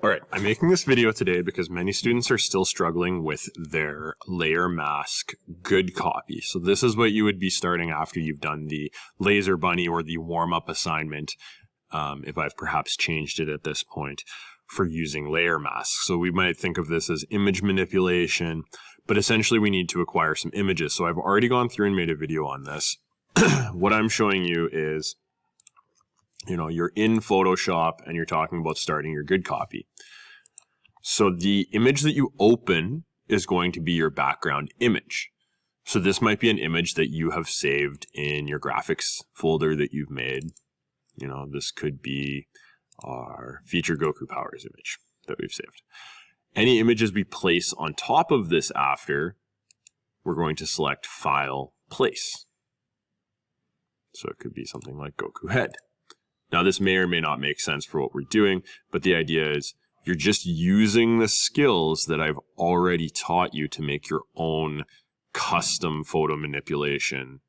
All right, I'm making this video today because many students are still struggling with their layer mask good copy. So this is what you would be starting after you've done the laser bunny or the warm-up assignment, if I've perhaps changed it at this point, for using layer masks. So we might think of this as image manipulation, but essentially we need to acquire some images. So I've already gone through and made a video on this. What I'm showing you is, you're in Photoshop and you're talking about starting your good copy. So the image that you open is going to be your background image. So this might be an image that you have saved in your graphics folder that you've made. This could be our Feature Goku Powers image that we've saved. Any images we place on top of this after, we're going to select File, Place. So it could be something like Goku Head. Now this may or may not make sense for what we're doing, but the idea is you're just using the skills that I've already taught you to make your own custom photo manipulation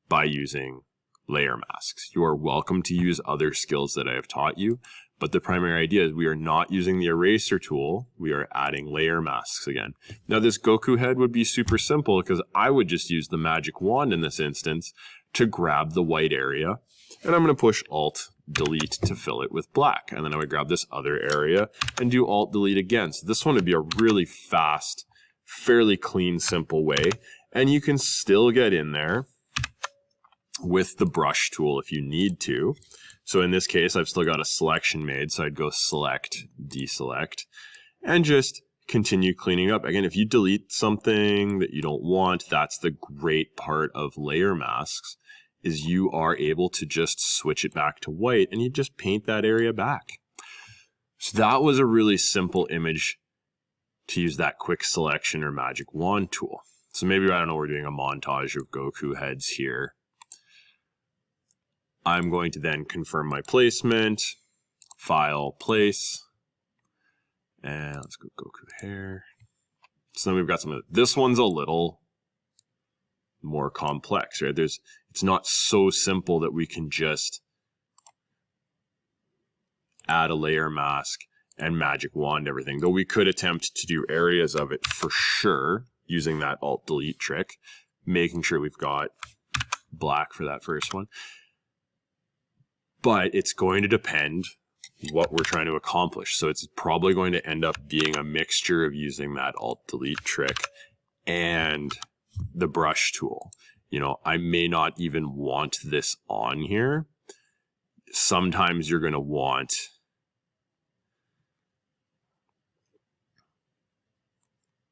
by using layer masks. You are welcome to use other skills that I have taught you, but the primary idea is we are not using the eraser tool. We are adding layer masks again. Now this Goku head would be super simple because I would just use the magic wand in this instance to grab the white area, and I'm going to push Alt-Delete to fill it with black. And then I would grab this other area and do Alt-Delete again. So this one would be a really fast, fairly clean, simple way. And you can still get in there with the brush tool if you need to. So in this case, I've still got a selection made. So I'd go Select, Deselect, and just continue cleaning up. Again, if you delete something that you don't want, that's the great part of layer masks, is you are able to just switch it back to white and you just paint that area back. So that was a really simple image to use that quick selection or magic wand tool. So maybe, I don't know, we're doing a montage of Goku heads here. I'm going to then confirm my placement, File, Place, and let's go Goku hair. So then we've got some of this one's a little more complex, right? It's not so simple that we can just add a layer mask and magic wand everything, though we could attempt to do areas of it for sure using that Alt-Delete trick, making sure we've got black for that first one. But it's going to depend what we're trying to accomplish. So it's probably going to end up being a mixture of using that Alt-Delete trick and the brush tool. I may not even want this on here. Sometimes you're going to want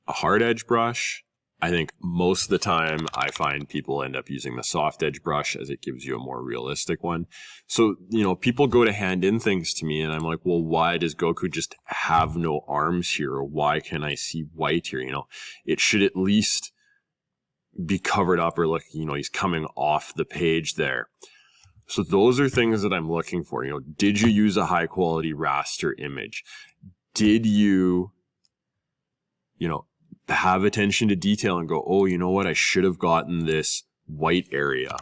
a hard edge brush. I think most of the time I find people end up using the soft edge brush as it gives you a more realistic one. So, people go to hand in things to me and I'm like, well, why does Goku just have no arms here? Or why can I see white here? It should at least be covered up, or look, he's coming off the page there. So those are things that I'm looking for. Did you use a high quality raster image? Did you, have attention to detail and go, oh, you know what? I should have gotten this white area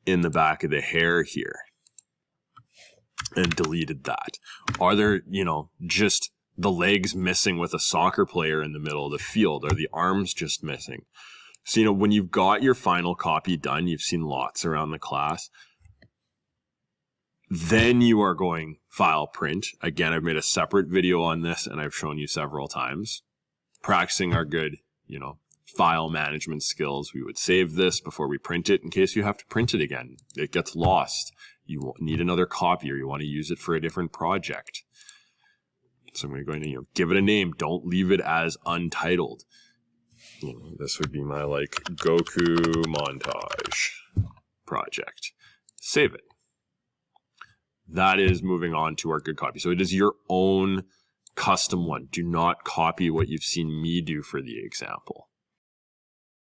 in the back of the hair here and deleted that. Are there, just the legs missing with a soccer player in the middle of the field? Are the arms just missing? So, when you've got your final copy done, you've seen lots around the class, then you are going File, Print. Again, I've made a separate video on this and I've shown you several times. Practicing our good, file management skills. We would save this before we print it in case you have to print it again. It gets lost. You need another copy or you want to use it for a different project. So I'm going to give it a name. Don't leave it as untitled. This would be my Goku montage project. Save it. That is moving on to our good copy. So it is your own custom one. Do not copy what you've seen me do for the example.